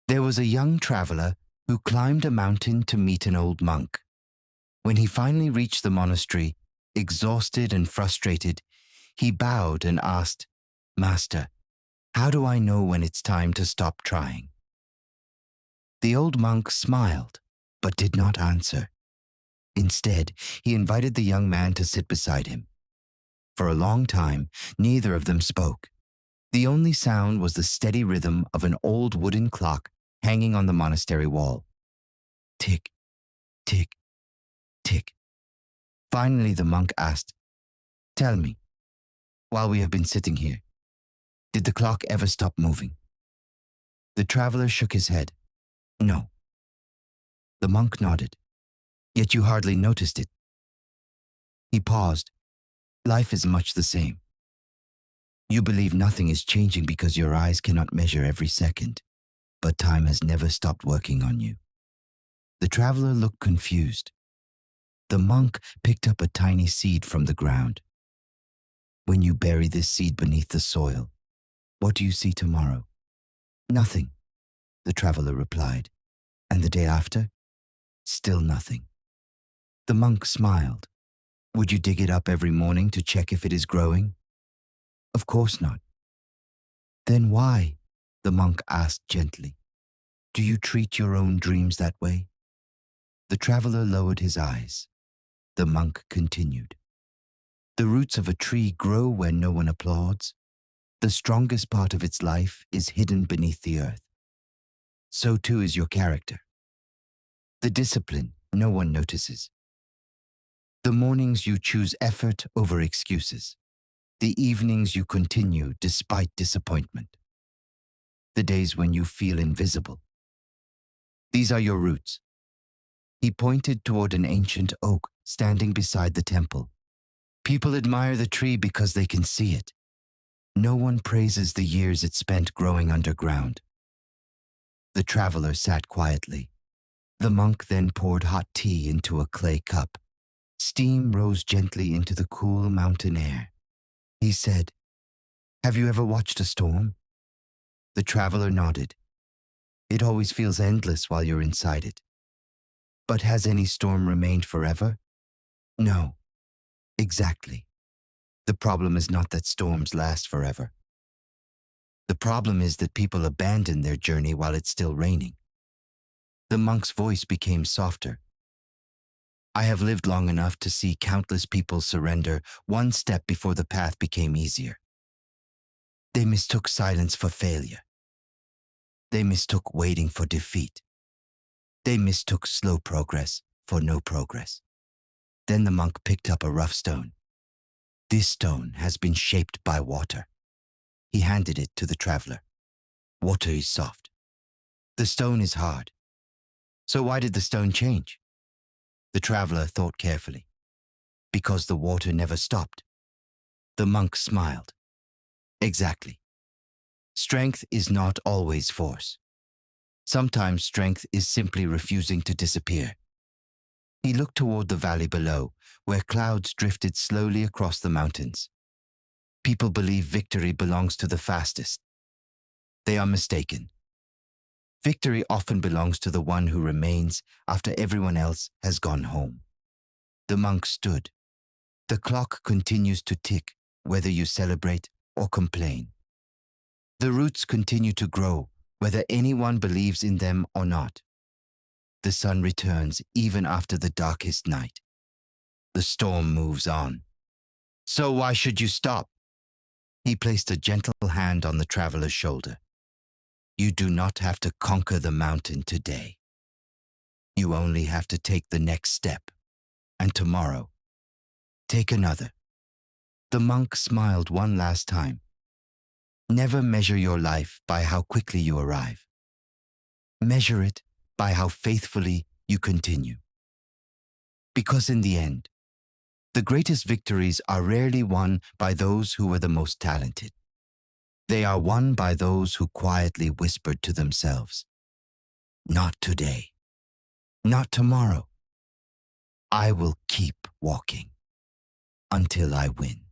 There was a young traveler who climbed a mountain to meet an old monk. When he finally reached the monastery, exhausted and frustrated, he bowed and asked, "Master, how do I know when it's time to stop trying?" The old monk smiled, but did not answer. Instead, he invited the young man to sit beside him. For a long time, neither of them spoke. The only sound was the steady rhythm of an old wooden clock hanging on the monastery wall. Tick, tick, tick. Finally, the monk asked, "Tell me, while we have been sitting here, did the clock ever stop moving?" The traveler shook his head. "No." The monk nodded. "Yet you hardly noticed it." He paused. "Life is much the same. You believe nothing is changing because your eyes cannot measure every second, but time has never stopped working on you." The traveler looked confused. The monk picked up a tiny seed from the ground. "When you bury this seed beneath the soil, what do you see tomorrow?" "Nothing," the traveler replied. "And the day after?" "Still nothing." The monk smiled. "Would you dig it up every morning to check if it is growing?" "Of course not." "Then why?" the monk asked gently. "Do you treat your own dreams that way?" The traveler lowered his eyes. The monk continued. "The roots of a tree grow where no one applauds. The strongest part of its life is hidden beneath the earth. So too is your character. The discipline no one notices. The mornings you choose effort over excuses. The evenings you continue despite disappointment. The days when you feel invisible. These are your roots." He pointed toward an ancient oak standing beside the temple. "People admire the tree because they can see it. No one praises the years it spent growing underground." The traveler sat quietly. The monk then poured hot tea into a clay cup. Steam rose gently into the cool mountain air. He said, "Have you ever watched a storm?" The traveler nodded. "It always feels endless while you're inside it." "But has any storm remained forever?" "No." "Exactly. The problem is not that storms last forever. The problem is that people abandon their journey while it's still raining." The monk's voice became softer. "I have lived long enough to see countless people surrender one step before the path became easier. They mistook silence for failure. They mistook waiting for defeat. They mistook slow progress for no progress." Then the monk picked up a rough stone. "This stone has been shaped by water." He handed it to the traveler. "Water is soft. The stone is hard. So why did the stone change?" The traveler thought carefully. "Because the water never stopped." The monk smiled. "Exactly. Strength is not always force. Sometimes strength is simply refusing to disappear." He looked toward the valley below, where clouds drifted slowly across the mountains. "People believe victory belongs to the fastest. They are mistaken. Victory often belongs to the one who remains after everyone else has gone home." The monk stood. "The clock continues to tick, whether you celebrate or complain. The roots continue to grow, whether anyone believes in them or not. The sun returns even after the darkest night. The storm moves on. So why should you stop?" He placed a gentle hand on the traveler's shoulder. "You do not have to conquer the mountain today. You only have to take the next step, and tomorrow, take another." The monk smiled one last time. "Never measure your life by how quickly you arrive. Measure it by how faithfully you continue. Because in the end, the greatest victories are rarely won by those who were the most talented. They are won by those who quietly whispered to themselves, 'Not today, not tomorrow. I will keep walking until I win.'"